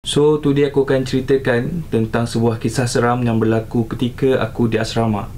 So, today aku akan ceritakan tentang sebuah kisah seram yang berlaku ketika aku di asrama.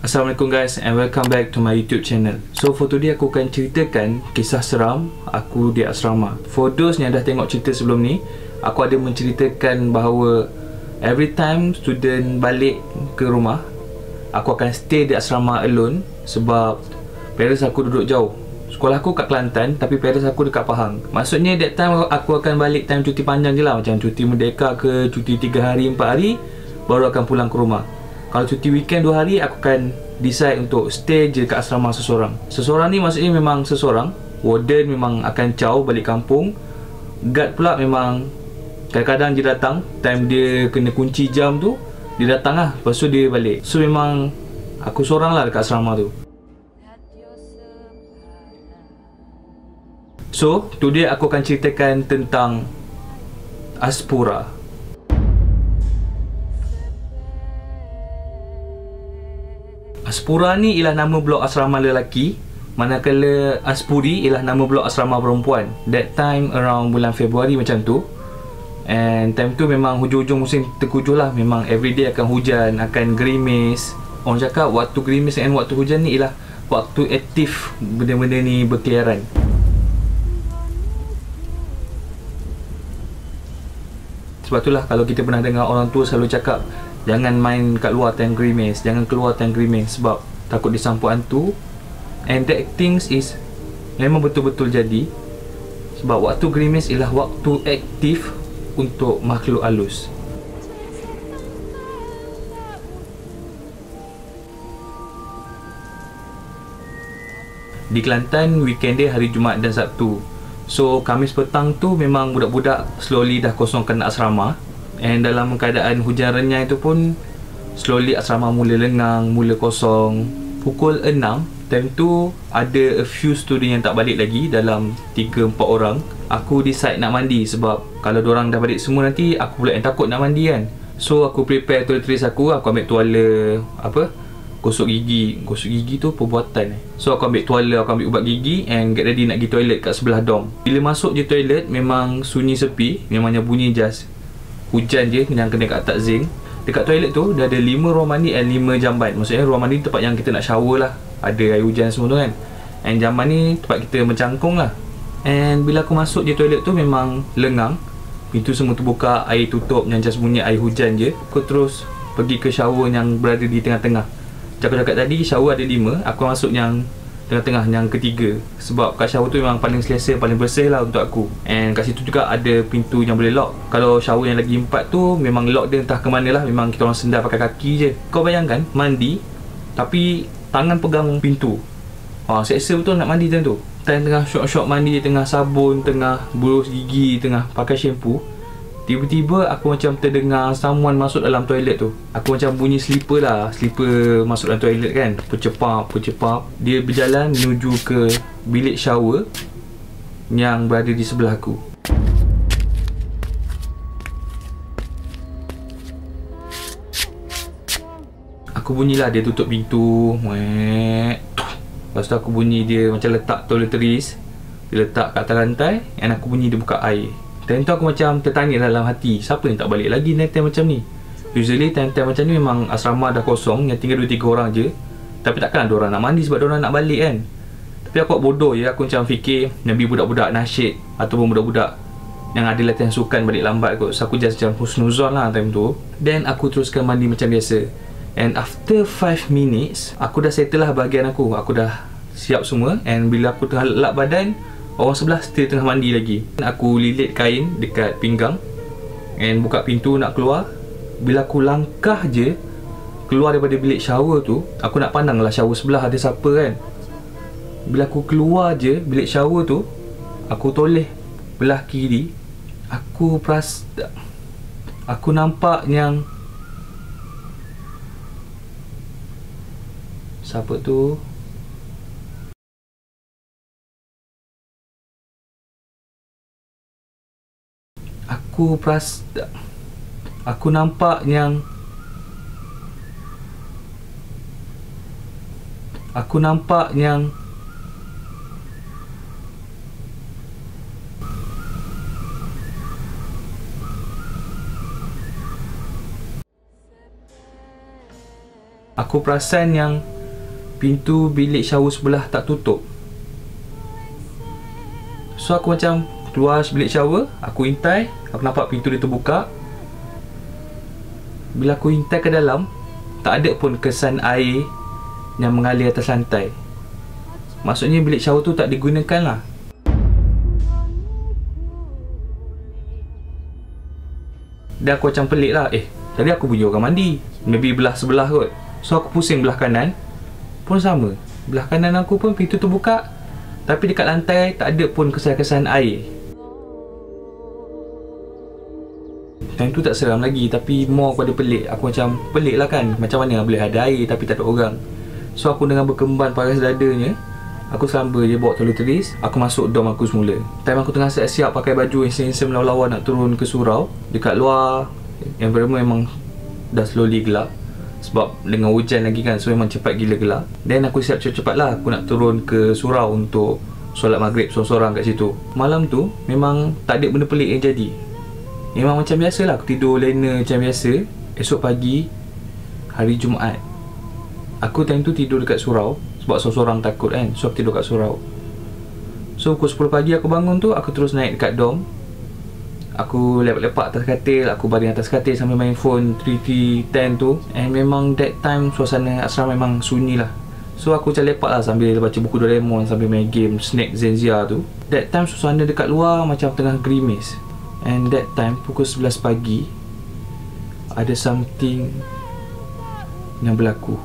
Assalamualaikum guys, and welcome back to my YouTube channel. So for today aku akan ceritakan kisah seram aku di asrama. For those yang dah tengok cerita sebelum ni, aku ada menceritakan bahawa every time student balik ke rumah, aku akan stay di asrama alone sebab parents aku duduk jauh. Sekolah aku kat Kelantan tapi parents aku dekat Pahang. Maksudnya that time aku akan balik time cuti panjang je lah, macam cuti merdeka ke, cuti 3 hari 4 hari baru akan pulang ke rumah. Kalau cuti weekend 2 hari, aku akan decide untuk stay je kat asrama seseorang. Seseorang ni maksudnya memang seseorang. Warden memang akan caw balik kampung. Guard pula memang kadang-kadang dia datang, time dia kena kunci jam tu, dia datang lah, lepas tu dia balik. So memang aku seorang lah dekat asrama tu. So today aku akan ceritakan tentang Aspura. Aspura ni ialah nama blok asrama lelaki, manakala Aspuri ialah nama blok asrama perempuan. That time around bulan Februari macam tu. And time tu memang hujung-hujung musim tengkujuh lah. Memang everyday akan hujan, akan gerimis. Orang cakap waktu gerimis dan waktu hujan ni ialah waktu aktif benda-benda ni berkeliaran. Sebab itulah kalau kita pernah dengar orang tua selalu cakap, jangan main kat luar time gerimis, jangan keluar time gerimis sebab takut disampuk hantu. And that things is memang betul-betul jadi. Sebab waktu gerimis ialah waktu aktif untuk makhluk halus. Di Kelantan, weekend dia hari Jumaat dan Sabtu. So Khamis petang tu memang budak-budak slowly dah kosongkan asrama. And dalam keadaan hujan renyai tu pun slowly asrama mula lengang, mula kosong. Pukul 6 time tu ada a few student yang tak balik lagi, dalam 3-4 orang. Aku decide nak mandi sebab kalau diorang dah balik semua nanti aku pula yang takut nak mandi kan. So aku prepare toiletries aku ambil tuala gosok gigi. Gosok gigi tu perbuatan. So aku ambil tuala, aku ambil ubat gigi and get ready nak pergi toilet kat sebelah dorm. Bila masuk je toilet memang sunyi sepi, memangnya bunyi just hujan je yang kena kat atas zinc. Dekat toilet tu dia ada 5 ruang mandi and 5 jamban. Maksudnya ruang mandi tempat yang kita nak shower lah, ada air hujan semua tu kan. And jamban ni tempat kita mencangkung lah. And bila aku masuk je toilet tu memang lengang, pintu semua terbuka, air tutup, yang just bunyi air hujan je. Aku terus pergi ke shower yang berada di tengah-tengah. Cakap-cakap tadi shower ada 5, aku masuk yang tengah-tengah, yang ketiga. Sebab kat shower tu memang paling selesa, paling bersih lah untuk aku. And kat situ juga ada pintu yang boleh lock. Kalau shower yang lagi 4 tu memang lock dia entah ke mana lah, memang kita orang sendar pakai kaki je. Kau bayangkan mandi tapi tangan pegang pintu. Seksa betul nak mandi time tu. Tengah syok-syok mandi, tengah sabun, tengah berus gigi, tengah pakai shampoo, tiba-tiba aku macam terdengar someone masuk dalam toilet tu. Aku macam bunyi slipper lah, slipper masuk dalam toilet kan. Percepap. Dia berjalan menuju ke bilik shower yang berada di sebelah aku. Aku bunyilah dia tutup pintu. Lepas tu aku bunyi dia macam letak toiletries, dia letak kat atas lantai. Dan aku bunyi dia buka air. Time tu aku macam tertanya dalam hati, siapa yang tak balik lagi time macam ni? Usually time-time macam ni memang asrama dah kosong, yang tinggal 2-3 orang je. Tapi takkan ada orang nak mandi sebab diorang nak balik kan. Tapi aku buat bodoh je, aku macam fikir maybe budak-budak nasyid ataupun budak-budak yang ada latihan sukan balik lambat kot. So aku just macam husnuzon lah time tu. Then aku teruskan mandi macam biasa. And after 5 minutes, aku dah settle lah bahagian aku. Aku dah siap semua. And bila aku tengah lap badan, orang sebelah still tengah mandi lagi. Aku lilit kain dekat pinggang and buka pintu nak keluar. Bila aku langkah je keluar daripada bilik shower tu, aku nak pandang lah shower sebelah ada siapa kan. Bila aku keluar je bilik shower tu, aku toleh belah kiri, Aku nampak yang... Siapa tu? Aku nampak yang... Aku nampak yang... Aku perasan yang pintu bilik shower sebelah tak tutup. So aku macam keluar bilik shower, aku intai, aku nampak pintu dia terbuka. Bila aku intai ke dalam, tak ada pun kesan air yang mengalir atas lantai. Maksudnya bilik shower tu tak digunakan lah. Dan aku macam pelik lah, tadi aku bunyi orang mandi, maybe belah sebelah kot. So aku pusing belah kanan, pun sama. Belah kanan aku pun pintu terbuka, tapi dekat lantai tak ada pun kesan-kesan air. Time tu tak seram lagi, tapi more pada pelik. Aku macam pelik lah kan, macam mana boleh ada air tapi tak ada orang. So aku dengan berkemban paras dadanya, aku selamba je bawa toiletries. Aku masuk dom aku semula. Time aku tengah siap-siap pakai baju yang handsome lawa-lawa nak turun ke surau. Dekat luar environment memang dah slowly gelap, sebab dengan hujan lagi kan, so memang cepat gila gelap. Dan aku siap cepat-cepat lah, aku nak turun ke surau untuk solat maghrib sorang-sorang kat situ. Malam tu memang tak ada benda pelik yang jadi. Memang macam biasa lah, aku tidur lena macam biasa. Esok pagi, hari Jumaat, aku time tu tidur dekat surau, sebab sorang-sorang takut kan, so aku tidur kat surau. So pukul 10 pagi aku bangun tu, aku terus naik dekat dom. Aku lepak-lepak atas katil, aku baring atas katil sambil main phone 3T10 tu. And memang that time suasana asrama memang sunyi lah. So aku macam lepak lah sambil baca buku Doraemon, sambil main game Snake Zenzia tu. That time suasana dekat luar macam tengah gerimis. And that time pukul 11 pagi, ada something yang berlaku.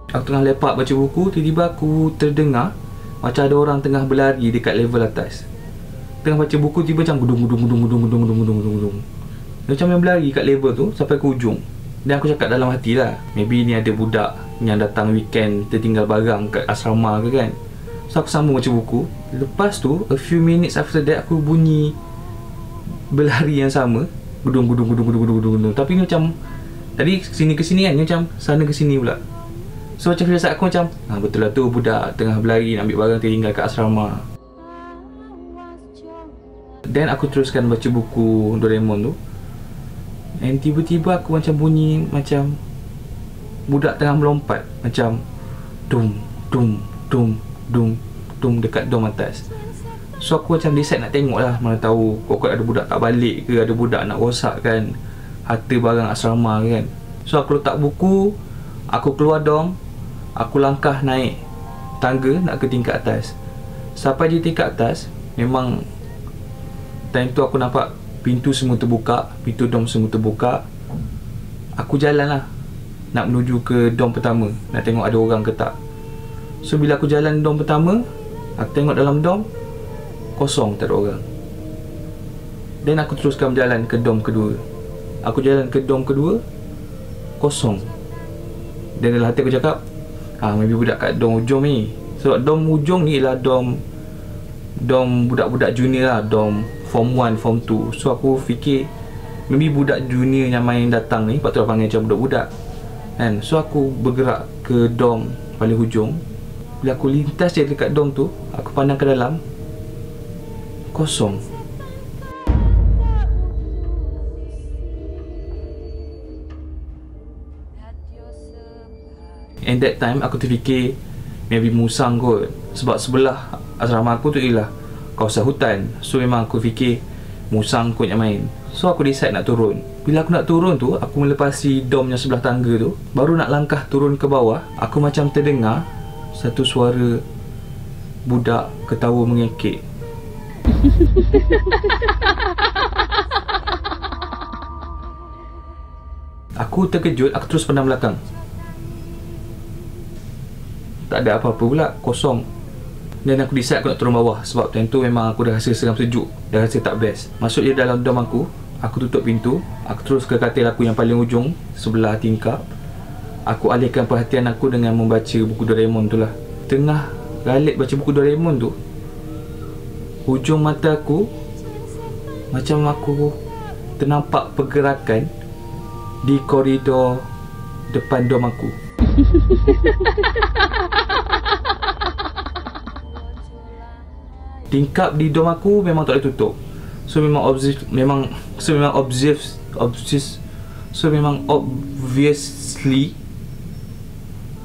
Aku tengah lepak baca buku, tiba-tiba aku terdengar macam ada orang tengah berlari dekat level atas. Tengah baca buku, tiba macam gudung. Dia macam yang berlari kat level tu sampai ke ujung. Dan aku cakap dalam hati lah, maybe ni ada budak yang datang weekend tertinggal barang kat asrama ke kan. So aku sambung baca buku. Lepas tu, a few minutes after that, aku bunyi berlari yang sama, gudung. Tapi ni macam tadi sini ke sini kan, ni macam sana ke sini pula. So macam firasat aku macam, betul lah tu budak tengah berlari nak ambil barang tertinggal kat asrama. Dan aku teruskan baca buku Doraemon tu. And tiba-tiba aku macam bunyi macam budak tengah melompat, macam dum dekat dom atas. So aku macam decide nak tengok lah, mana tahu kokot ada budak tak balik ke, ada budak nak rosakkan harta barang asrama kan. So aku letak buku, aku keluar dom, aku langkah naik tangga nak ke tingkat atas. Sampai di tingkat atas, memang time tu aku nampak pintu semua terbuka, pintu dom semua terbuka. Aku jalan lah nak menuju ke dom pertama, nak tengok ada orang ke tak. So bila aku jalan dom pertama, aku tengok dalam dom kosong, tak ada orang. Dan aku teruskan berjalan ke dom kedua. Aku jalan ke dom kedua, kosong. Dan dalam hati aku cakap, maybe budak kat dom ujung ni. Sebab dom ujung ni ialah dom budak-budak junior lah, dom form 1, form 2. So aku fikir maybe budak junior yang main datang ni, patut panggil macam budak-budak kan. So aku bergerak ke dom paling hujung. Bila aku lintas je dekat dom tu, aku pandang ke dalam, kosong. And that time aku terfikir maybe musang kot, sebab sebelah asrama aku tu ialah kawasan hutan. So memang aku fikir musang kot yang main. So aku decide nak turun. Bila aku nak turun tu, aku melepasi dom yang sebelah tangga tu, baru nak langkah turun ke bawah, aku macam terdengar satu suara budak ketawa mengekek. Aku terkejut, aku terus pandang belakang. tak ada apa-apa pula, kosong. Dan aku decide aku nak turun bawah sebab time tu memang aku dah rasa seram sejuk, dah rasa tak best. Masuk je dalam dom aku tutup pintu, aku terus ke katil aku yang paling ujung sebelah tingkap. Aku alihkan perhatian aku dengan membaca buku Doraemon tu lah. Tengah galik baca buku Doraemon tu, hujung mata aku macam aku ternampak pergerakan di koridor depan dom aku. Tingkap di dom aku memang tak boleh tutup. So memang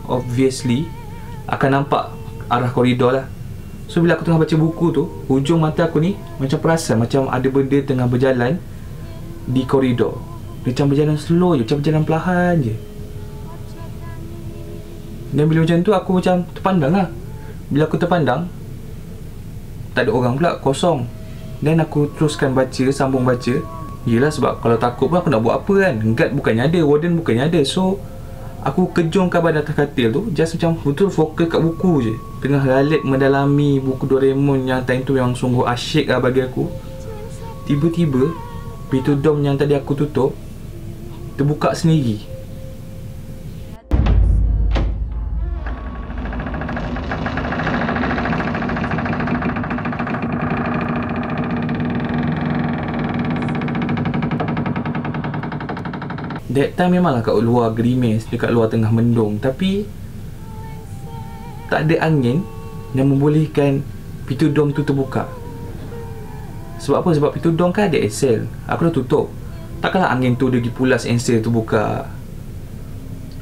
obviously akan nampak arah koridor lah. So bila aku tengah baca buku tu, hujung mata aku ni macam perasan macam ada benda tengah berjalan di koridor. Dia macam berjalan slow je, macam berjalan perlahan je. Dan bila macam tu aku macam terpandang lah. Bila aku terpandang, tak ada orang pula, kosong. Dan aku teruskan baca, sambung baca. Yelah sebab kalau takut pun aku nak buat apa kan. Guard bukannya ada, warden bukannya ada. So aku kejungkan badan atas katil tu, just macam betul fokus kat buku je. Tengah galik mendalami buku Doraemon yang time tu yang sungguh asyik lah bagi aku. Tiba-tiba pintu dom yang tadi aku tutup terbuka sendiri. That time memanglah kat luar gerimis, dekat luar tengah mendung, tapi tak ada angin yang membolehkan pintu dom tu terbuka. Sebab apa? Sebab pintu dom kan ada encel. Aku dah tutup. Takkanlah angin tu dia dipulas encel tu buka.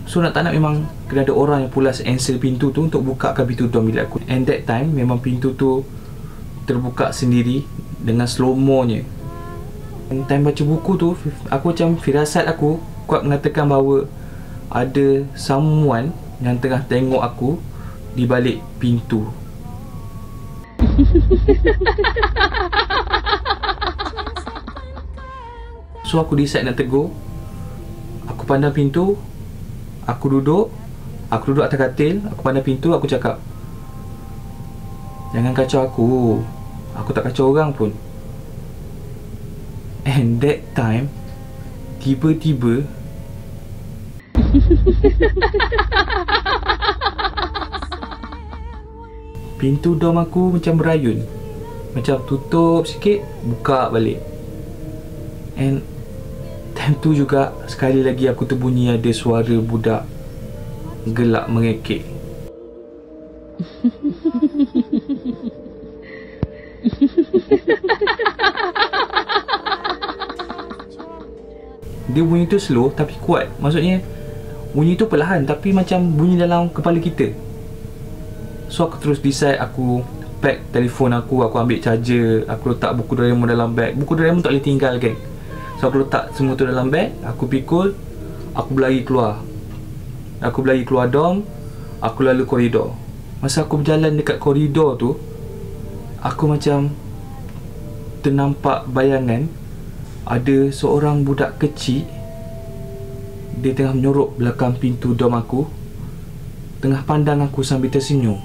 So nak tak nak memang kena ada orang yang pulas encel pintu tu untuk bukakan pintu dom bilik aku. And that time memang pintu tu terbuka sendiri dengan slow-mo-nya. And time baca buku tu, aku macam firasat aku kuat mengatakan bahawa ada someone yang tengah tengok aku di balik pintu. So aku decide nak tegur. Aku pandang pintu, aku duduk atas katil, aku pandang pintu, aku cakap, jangan kacau aku tak kacau orang pun. And that time tiba-tiba pintu dom aku macam berayun, macam tutup sikit, buka balik. And time tu juga sekali lagi aku terbunyi ada suara budak gelak mengekek. Dia bunyi tu slow tapi kuat. Maksudnya bunyi tu perlahan tapi macam bunyi dalam kepala kita. So aku terus decide, aku pack telefon aku ambil charger, aku letak buku Doraemon dalam bag. Buku Doraemon tak boleh tinggal geng. So aku letak semua tu dalam bag, aku pikul, aku berlari keluar dom, aku lalu koridor. Masa aku berjalan dekat koridor tu, aku macam ternampak bayangan ada seorang budak kecil. Dia tengah menyorok belakang pintu dom aku, tengah pandang aku sambil tersenyum.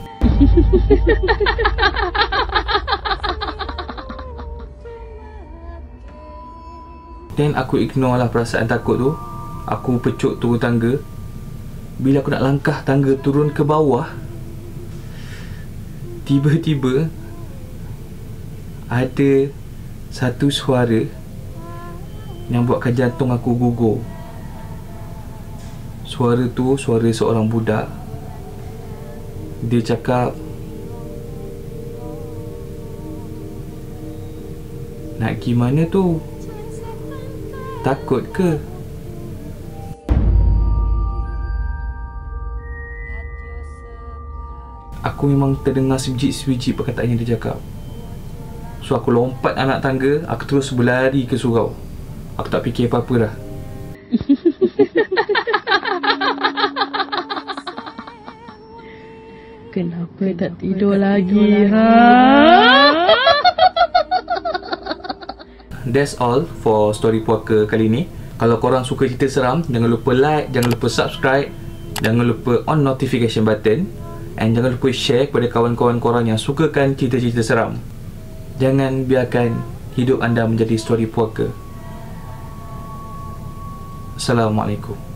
Dan aku ignore lah perasaan takut tu. Aku pecuk turun tangga. Bila aku nak langkah tangga turun ke bawah, tiba-tiba ada satu suara yang buatkan jantung aku gugur. Suara tu suara seorang budak. Dia cakap, nak pergi mana tu? Takut ke? Aku memang terdengar sebiji-sebiji perkataan yang dia cakap. So aku lompat anak tangga, aku terus berlari ke surau. Aku tak fikir apa-apa dah. Kenapa tak tidur lagi? That's all for Story Puaka kali ni. Kalau korang suka cerita seram, jangan lupa like, jangan lupa subscribe, jangan lupa on notification button. And jangan lupa share kepada kawan-kawan korang yang sukakan cerita-cerita seram. Jangan biarkan hidup anda menjadi story puaka. Assalamualaikum.